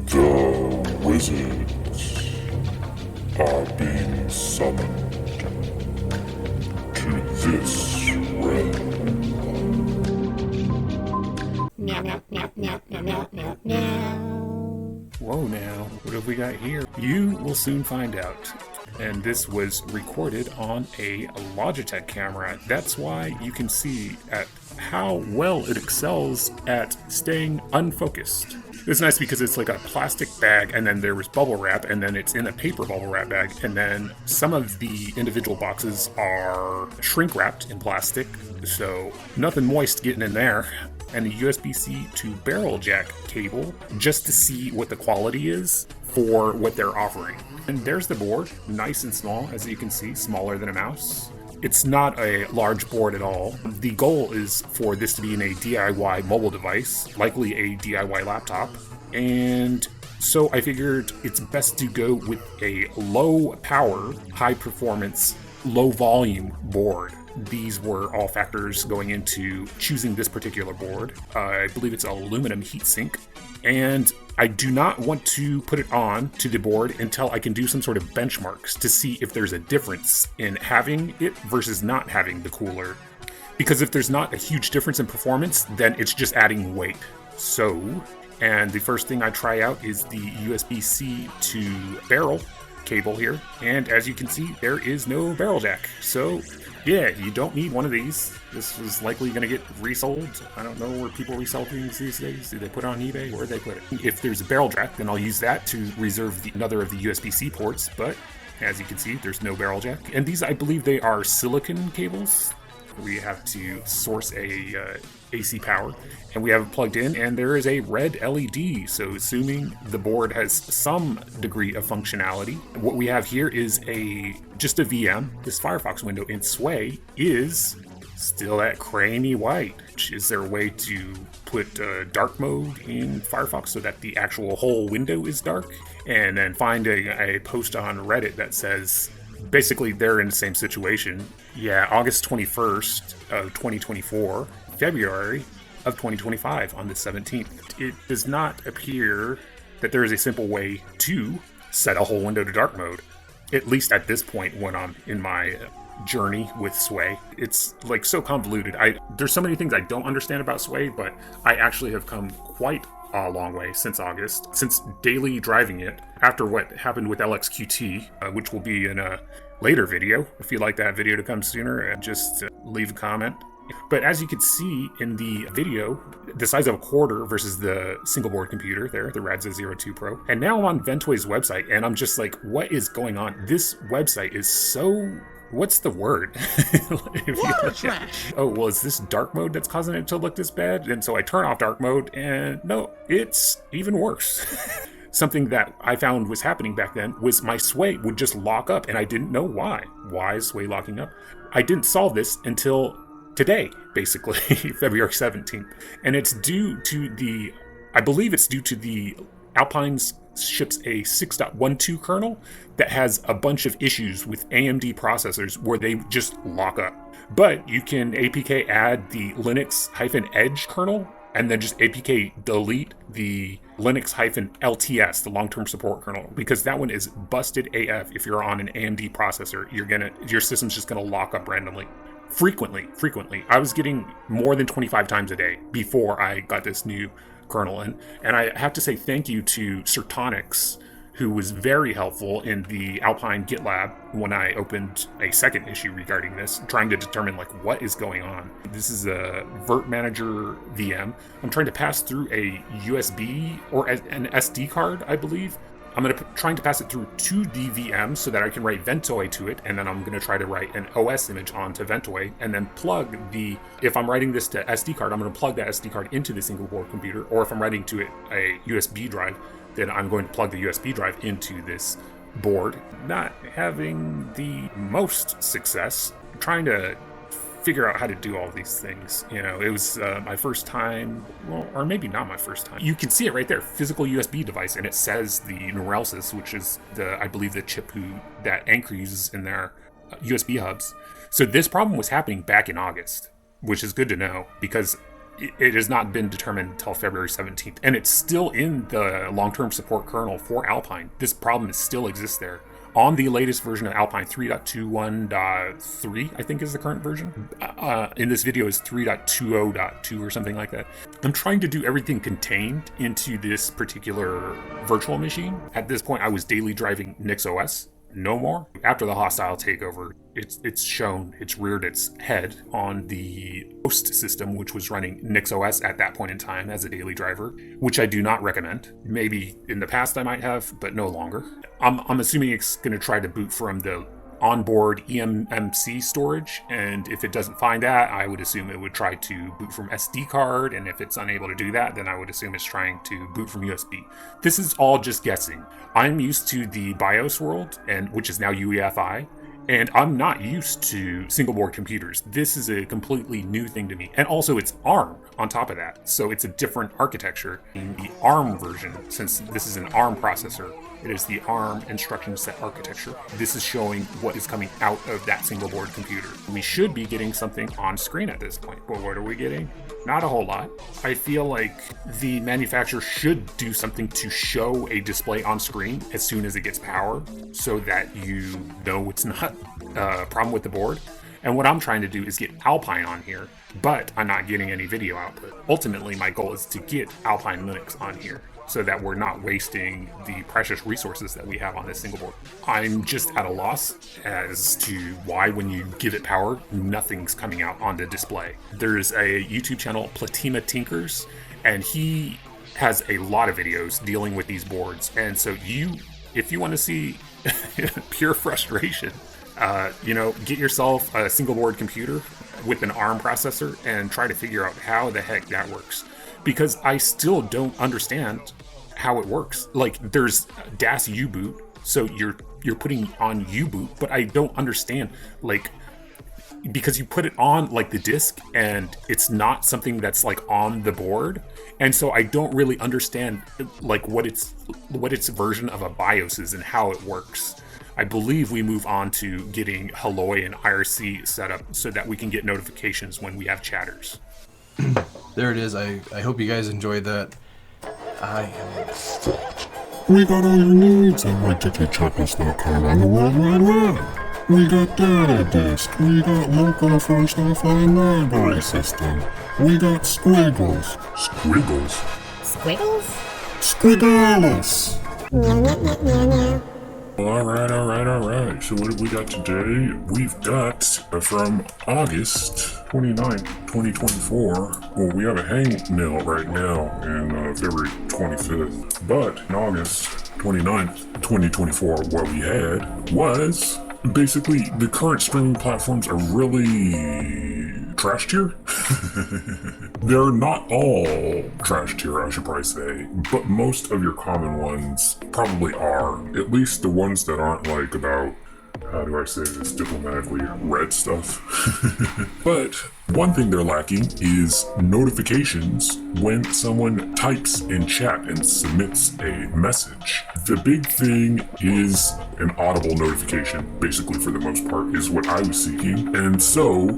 The wizards are being summoned to this realm. Meow, meow, meow, meow, meow, meow, meow, meow. Whoa now, what have we got here? You will soon find out. And this was recorded on a Logitech camera. That's why you can see at how well it excels at staying unfocused. It's nice because it's like a plastic bag, and then there was bubble wrap, and then it's in a paper bubble wrap bag, and then some of the individual boxes are shrink wrapped in plastic, so nothing moist getting in there. And a USB-C to barrel jack cable just to see what the quality is for what they're offering. And there's the board, nice and small, as you can see, smaller than a mouse. It's not a large board at all. The goal is for this to be in a DIY mobile device, likely a DIY laptop. And so I figured it's best to go with a low power, high performance, low volume board. These were all factors going into choosing this particular board. I believe it's an aluminum heatsink, and I do not want to put it on to the board until I can do some sort of benchmarks to see if there's a difference in having it versus not having the cooler. Because if there's not a huge difference in performance, then it's just adding weight. And the first thing I try out is the USB-C to barrel cable here, and as you can see, there is no barrel jack. So yeah, you don't need one of these. This is likely going to get resold. I don't know where people resell things these days. Do they put it on eBay? Where do they put it? If there's a barrel jack, then I'll use that to reserve another of the USB-C ports, but as you can see, there's no barrel jack. And these, I believe they are silicon cables. We have to source a AC power, and we have it plugged in, and there is a red LED, so assuming the board has some degree of functionality. What we have here is just a VM. This Firefox window in Sway is still that creamy white. Is there a way to put dark mode in Firefox so that the actual whole window is dark? And then find a post on Reddit that says basically they're in the same situation. Yeah, August 21st of 2024, February of 2025 on the 17th. It does not appear that there is a simple way to set a whole window to dark mode, at least at this point when I'm in my journey with Sway. It's like so convoluted. There's so many things I don't understand about Sway, but I actually have come quite a long way since August, since daily driving it after what happened with LXQT, which will be in a later video. If you'd like that video to come sooner, just leave a comment. But as you can see in the video, the size of a quarter versus the single board computer there, the Radza 02 Pro. And now I'm on Ventoy's website, and I'm just like, what is going on? This website is so... what's the word? Water trash. Oh, well, is this dark mode that's causing it to look this bad? And so I turn off dark mode, and no, it's even worse. Something that I found was happening back then was my Sway would just lock up, and I didn't know why. Why is Sway locking up? I didn't solve this until today, basically, February 17th. And it's due to I believe it's due to the Alpine's ships a 6.12 kernel that has a bunch of issues with AMD processors where they just lock up. But you can APK add the Linux-Edge kernel and then just APK delete the Linux-LTS, the long-term support kernel, because that one is busted AF. If you're on an AMD processor, your system's just gonna lock up randomly. Frequently. I was getting more than 25 times a day before I got this new kernel. And I have to say thank you to Sertonix, who was very helpful in the Alpine GitLab when I opened a second issue regarding this, trying to determine like what is going on. This is a Vert Manager VM. I'm trying to pass through a USB or an SD card, I believe. I'm trying to pass it through to the VM so that I can write Ventoy to it, and then I'm going to try to write an OS image onto Ventoy, and then plug if I'm writing this to SD card, I'm going to plug that SD card into the single board computer, or if I'm writing to it a USB drive, then I'm going to plug the USB drive into this board. Not having the most success, trying to figure out how to do all these things. It was my first time, well, or maybe not my first time. You can see it right there, physical USB device, and it says the Neuralsys, which is I believe the chip that Anchor uses in their USB hubs. So this problem was happening back in August, which is good to know, because it has not been determined until February 17th, and it's still in the long-term support kernel for Alpine. This problem still exists there. On the latest version of Alpine 3.21.3, I think is the current version. In this video is 3.20.2 or something like that. I'm trying to do everything contained into this particular virtual machine. At this point, I was daily driving NixOS. No more. After the hostile takeover, it's reared its head on the host system, which was running NixOS at that point in time as a daily driver, which I do not recommend. Maybe in the past I might have, but no longer. I'm assuming it's going to try to boot from the onboard eMMC storage, and if it doesn't find that, I would assume it would try to boot from SD card, and if it's unable to do that, then I would assume it's trying to boot from USB. This is all just guessing. I'm used to the BIOS world, and which is now UEFI, and I'm not used to single board computers. This is a completely new thing to me. And also it's ARM on top of that. So it's a different architecture. In the ARM version, since this is an ARM processor, it is the ARM instruction set architecture. This is showing what is coming out of that single board computer. We should be getting something on screen at this point. But what are we getting? Not a whole lot. I feel like the manufacturer should do something to show a display on screen as soon as it gets power so that you know it's not a problem with the board. And what I'm trying to do is get Alpine on here, but I'm not getting any video output. Ultimately, my goal is to get Alpine Linux on here so that we're not wasting the precious resources that we have on this single board. I'm just at a loss as to why when you give it power, nothing's coming out on the display. There's a YouTube channel, Platina Tinkers, and he has a lot of videos dealing with these boards. And so if you want to see pure frustration, get yourself a single board computer with an ARM processor and try to figure out how the heck that works. Because I still don't understand how it works. Like, there's DAS U-boot, so you're putting on U-boot, but I don't understand, like, because you put it on like the disk and it's not something that's like on the board, and so I don't really understand like what its version of a BIOS is and how it works. I believe we move on to getting 0Halloy and IRC set up so that we can get notifications when we have chatters. There it is. I hope you guys enjoyed that. I am stuck. We got all your needs on WhiteTicketChecklist.com on the World Wide Web. We got data disk, we got local first offline library system, we got squiggles. Squiggles? Squiggles? Squiggalis! Meow, meow, meow, meow, meow. Alright. So what have we got today? We've got from August 29th, 2024. Well, we have a hangnail right now in February 25th. But in August 29th, 2024, what we had was basically the current streaming platforms are really trash tier. They're not all trash tier, I should probably say, but most of your common ones probably are. At least the ones that aren't like about, how do I say this diplomatically, red stuff. But one thing they're lacking is notifications when someone types in chat and submits a message. The big thing is an audible notification, basically for the most part, is what I was seeking. And so,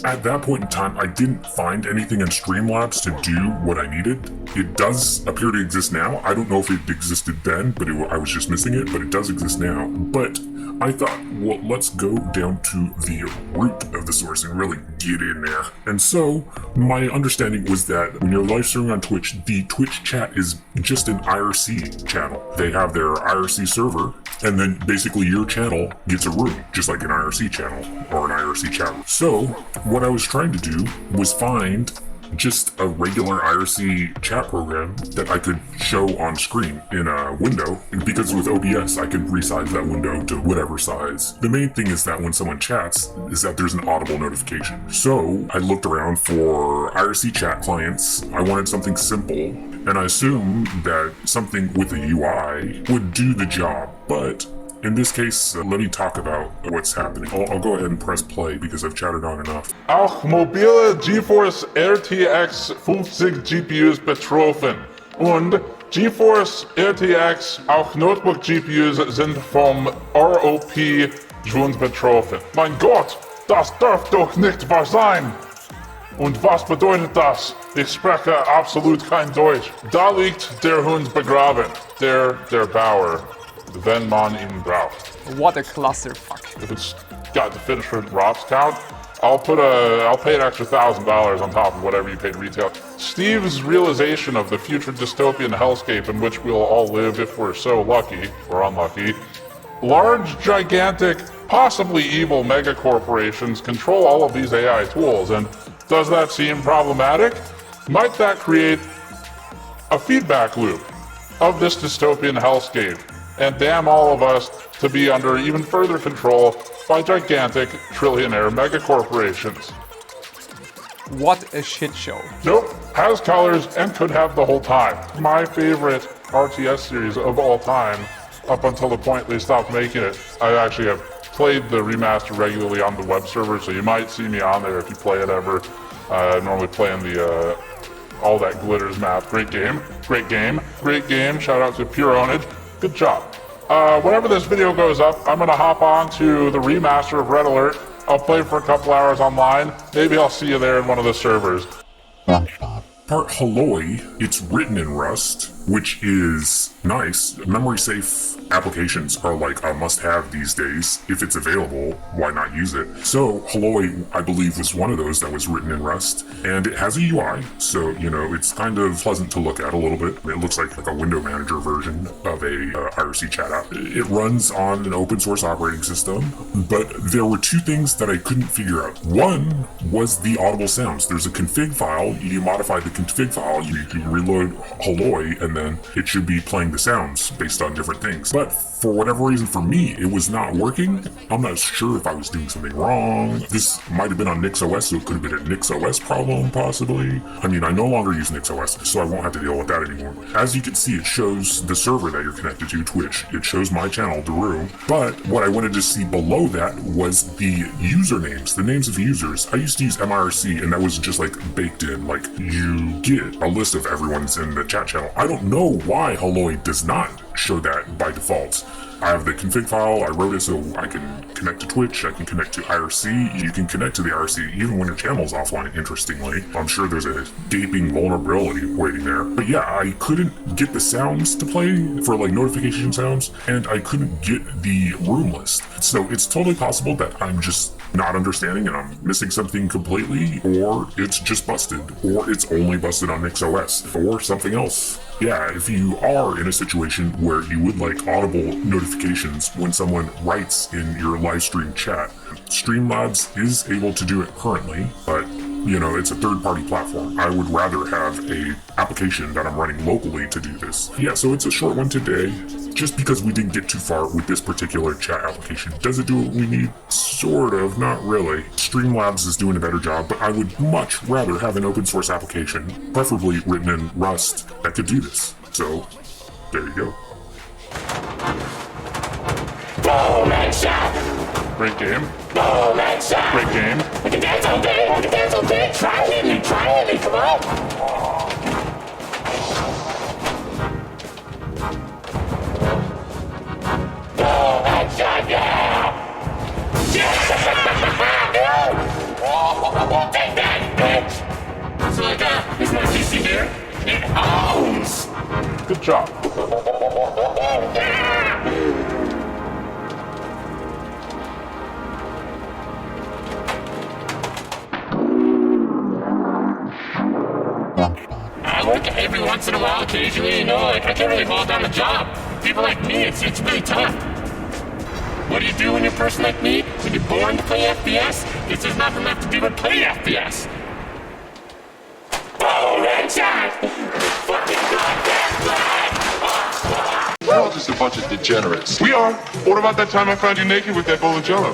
at that point in time, I didn't find anything in Streamlabs to do what I needed. It does appear to exist now. I don't know if it existed then, but I was just missing it, but it does exist now. But I thought, well, let's go down to the root of the source and really get in there. And so, my understanding was that when you're live streaming on Twitch, the Twitch chat is just an IRC channel. They have their IRC server, and then basically your channel gets a room, just like an IRC channel or an IRC chat room. So, what I was trying to do was find just a regular IRC chat program that I could show on screen in a window, because with OBS I could resize that window to whatever size. The main thing is that when someone chats is that there's an audible notification. So I looked around for IRC chat clients. I wanted something simple, and I assumed that something with a UI would do the job, but in this case, let me talk about what's happening. I'll go ahead and press play because I've chatted on enough. Auch mobile GeForce RTX 50 GPUs betroffen. Und GeForce RTX, auch Notebook GPUs sind vom ROP schon betroffen. Mein Gott, das darf doch nicht wahr sein! Und was bedeutet das? Ich spreche absolut kein Deutsch. Da liegt der Hund begraben. Der Bauer, wenn man ihn braucht. What a clusterfuck. If it's got to finish for Rob's count, I'll pay an extra $1,000 on top of whatever you paid retail. Steve's realization of the future dystopian hellscape in which we'll all live if we're so lucky, or unlucky. Large, gigantic, possibly evil megacorporations control all of these AI tools, and does that seem problematic? Might that create a feedback loop of this dystopian hellscape, and damn all of us to be under even further control by gigantic trillionaire megacorporations? What a shit show. Nope, has colors and could have the whole time. My favorite RTS series of all time, up until the point they stopped making it. I actually have played the remaster regularly on the web server, so you might see me on there if you play it ever. I normally play in the All That Glitters map. Great game, great game, great game. Shout out to Pure Ownage. Good job. Whenever this video goes up, I'm gonna hop on to the remaster of Red Alert. I'll play for a couple hours online. Maybe I'll see you there in one of the servers. Part 0Halloy, it's written in Rust, which is nice. Memory safe applications are like a must-have these days. If it's available, why not use it? So 0Halloy, I believe, was one of those that was written in Rust, and it has a UI, so it's kind of pleasant to look at a little bit. It looks like a window manager version of a IRC chat app. It runs on an open source operating system, but there were two things that I couldn't figure out. One was the audible sounds. There's a config file. You modify the config file, you can reload 0Halloy, and then it should be playing the sounds based on different things. But for whatever reason, for me, it was not working. I'm not sure if I was doing something wrong. This might have been on NixOS, so it could have been a NixOS problem, possibly. I mean, I no longer use NixOS, so I won't have to deal with that anymore. As you can see, it shows the server that you're connected to, Twitch. It shows my channel, Daru. But what I wanted to see below that was the usernames, the names of users. I used to use IRC, and that was just like baked in, like you get a list of everyone's in the chat channel. I don't know why 0Halloy does not show that by default. I have the config file, I wrote it so I can connect to Twitch, I can connect to IRC, you can connect to the IRC even when your channel's offline, interestingly. I'm sure there's a gaping vulnerability waiting there. But yeah, I couldn't get the sounds to play for like notification sounds, and I couldn't get the room list. So it's totally possible that I'm just not understanding and I'm missing something completely, or it's just busted, or it's only busted on NixOS, or something else. Yeah, if you are in a situation where you would like audible notifications when someone writes in your live stream chat, Streamlabs is able to do it currently, but it's a third-party platform. I would rather have a application that I'm running locally to do this. Yeah, so it's a short one today, just because we didn't get too far with this particular chat application. Does it do what we need? Sort of, not really. Streamlabs is doing a better job, but I would much rather have an open source application, preferably written in Rust, that could do this. So, there you go. Boom headshot! Great game. Boom headshot! Great game. We can dance all day! We can dance all day! Try it, come on! Boom headshot, yeah! Yeah! Oh, take that, bitch! So here's my PC here. It owns! Good job. I work every once in a while, occasionally, I can't really hold down a job. People like me, it's really tough. What do you do when you're a person like me? When you're born to play FPS? Guess there's nothing left to do but play FPS. Boom, headshot! Fucking goddamn blood! We're all just a bunch of degenerates. We are. What about that time I found you naked with that bowl of jello?